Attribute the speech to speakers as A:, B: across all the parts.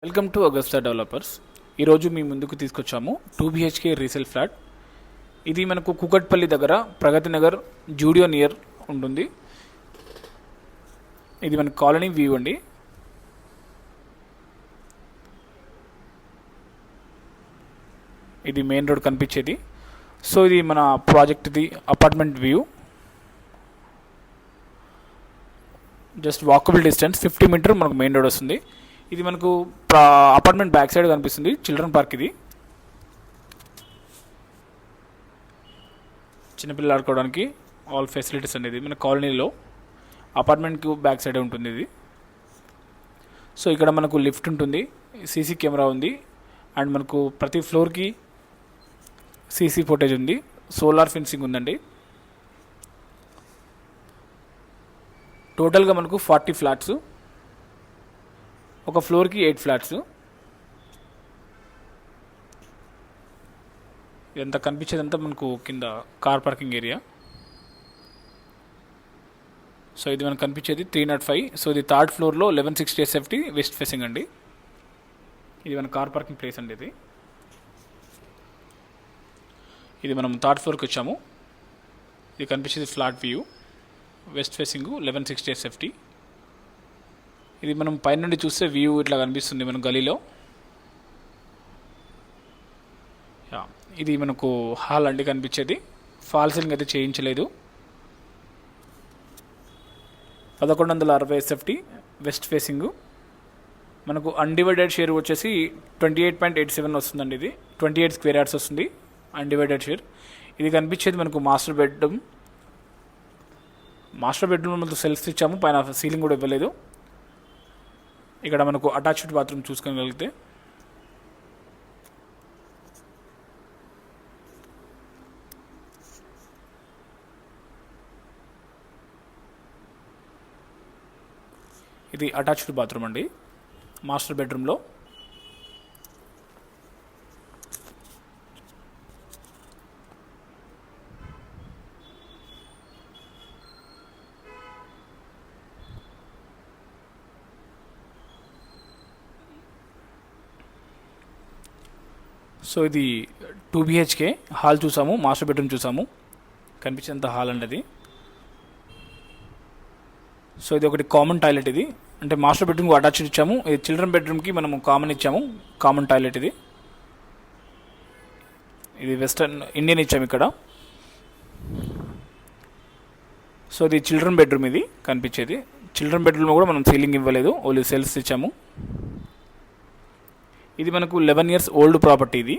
A: Welcome to Agusta developers. ఈరోజు మీ ముందుకు తీసుకొచ్చాము 2 BHK రీసేల్ ఫ్లాట్. ఇది మనకు కూకట్పల్లి దగ్గర ప్రగతి నగర్ జూడియో నియర్ ఉంటుంది. ఇది మన కాలనీ వ్యూ అండి. ఇది మెయిన్ రోడ్ కనిపించేది. సో ఇది మన ప్రాజెక్ట్, ఇది apartment view. Just walkable distance 50 metre మనకు మెయిన్ రోడ్ వస్తుంది. ఇది మనకు అపార్ట్మెంట్ బ్యాక్ సైడ్ కనిపిస్తుంది. చిల్డ్రన్ పార్క్, ఇది చిన్నపిల్లలు ఆడుకోవడానికి ఆల్ ఫెసిలిటీస్ అనేది మన కాలనీలో అపార్ట్మెంట్కి బ్యాక్ సైడ్ ఉంటుంది ఇది. సో ఇక్కడ మనకు లిఫ్ట్ ఉంటుంది, సీసీ కెమెరా ఉంది, అండ్ మనకు ప్రతి ఫ్లోర్కి సీసీ ఫుటేజ్ ఉంది, సోలార్ ఫెన్సింగ్ ఉందండి. టోటల్గా మనకు 40 ఫ్లాట్స్, ఒక ఫ్లోర్కి 8 ఫ్లాట్స్. ఇదంతా కనిపించేదంతా మనకు కింద కార్ పార్కింగ్ ఏరియా. సో ఇది మనకు కనిపించేది 305. సో ఇది థర్డ్ ఫ్లోర్లో 1160 SFT వెస్ట్ ఫేసింగ్ అండి. ఇది మన కార్ పార్కింగ్ ప్లేస్ అండి. ఇది మనం థర్డ్ ఫ్లోర్కి వచ్చాము. ఇది కనిపించేది flat view, west facing 1160 SFT. ఇది మనం పైనుండి చూస్తే వ్యూ ఇట్లా కనిపిస్తుంది మన గలీలో. ఇది మనకు హాల్ అండి కనిపించేది. ఫాల్ సీలింగ్ అయితే చేయించలేదు. 1160 SFT వెస్ట్ ఫేసింగ్. మనకు అన్డివైడెడ్ షేర్ వచ్చేసి 28.87 వస్తుందండి. ఇది 28 స్క్వేర్ యార్డ్స్ వస్తుంది అన్డివైడెడ్ షేర్. ఇది కనిపించేది మనకు మాస్టర్ బెడ్రూమ్. మనకు సెల్ఫ్స్ ఇచ్చాము, పైన సీలింగ్ కూడా ఇవ్వలేదు. ఇక్కడ మనకు అటాచ్డ్ బాత్రూమ్ చూసుకోగలిగితే ఇది అటాచ్డ్ బాత్రూమ్ అండి మాస్టర్ బెడ్రూమ్లో. సో ఇది 2 BHK హాల్ చూసాము, మాస్టర్ బెడ్రూమ్ చూసాము, కనిపించేంత హాల్ అండి అది. సో ఇది ఒకటి కామన్ టాయిలెట్. ఇది అంటే మాస్టర్ బెడ్రూమ్కి అటాచ్డ్ ఇచ్చాము. ఇది చిల్డ్రన్ బెడ్రూమ్కి మనము కామన్ ఇచ్చాము, కామన్ టాయిలెట్ ఇది. ఇది వెస్టర్న్ ఇండియన్ ఇచ్చాము ఇక్కడ. సో ఇది చిల్డ్రన్ బెడ్రూమ్, ఇది కనిపించేది. చిల్డ్రన్ బెడ్రూమ్లో కూడా మనం సీలింగ్ ఇవ్వలేదు, ఓన్లీ సెల్స్ ఇచ్చాము. ఇది మనకు 11 years ఓల్డ్ ప్రాపర్టీ. ఇది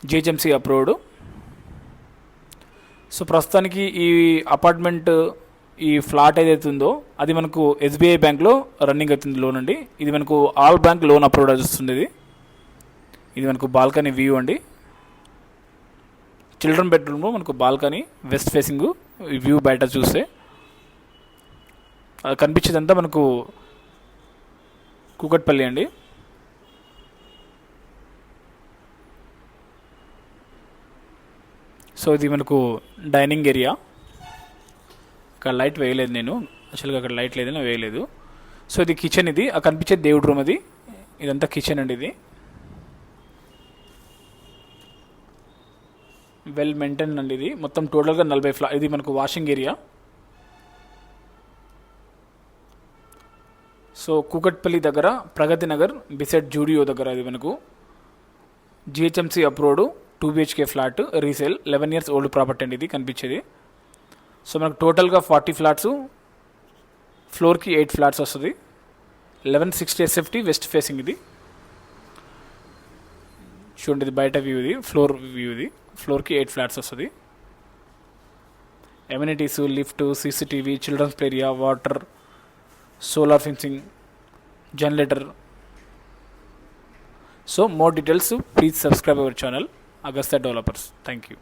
A: GHMC అప్రూవ్డ్. సో ప్రస్తుతానికి ఈ అపార్ట్మెంట్, ఈ ఫ్లాట్ ఏదైతే ఉందో అది మనకు SBI బ్యాంక్లో రన్నింగ్ అవుతుంది లోన్ అండి. ఇది మనకు ఆల్ బ్యాంక్ లోన్ అప్రూవ్డ్ వస్తుంది. ఇది మనకు బాల్కనీ వ్యూ అండి. చిల్డ్రన్ బెడ్రూమ్లో మనకు బాల్కనీ వెస్ట్ ఫేసింగ్ వ్యూ. బయట చూస్తే అది కనిపించేదంతా మనకు కూకట్పల్లి అండి. సో ఇది మనకు డైనింగ్ ఏరియా. ఇక్కడ లైట్ వేయలేదు నేను, యాక్చువల్గా అక్కడ లైట్ లేదని వేయలేదు. సో ఇది కిచెన్. ఇది కనిపించే దేవుడి రూమ్. అది ఇదంతా కిచెన్ అండి. ఇది వెల్ మెయింటైన్ అండి. ఇది మొత్తం టోటల్గా 40 ఇది మనకు వాషింగ్ ఏరియా. సో కూకట్పల్లి దగ్గర ప్రగతి నగర్ బిసైడ్ జూడియో దగ్గర ఇది మనకు GHMC approved 2 BHK flat resale 11 years old property అండి ఇది కనిపించేది. సో మనకు టోటల్గా 40 ఫ్లాట్స్, ఫ్లోర్కి 8 ఫ్లాట్స్ వస్తుంది. 1160 SFT వెస్ట్ ఫేసింగ్. ఇది చూడండి, ఇది బయట వ్యూ, ఇది ఫ్లోర్ వ్యూ. ఇది ఫ్లోర్కి 8 ఫ్లాట్స్ వస్తుంది. Amenities, lift, CCTV, children's play area, water, solar fencing, generator. So more details, please subscribe our channel Agastha Developers. Thank you.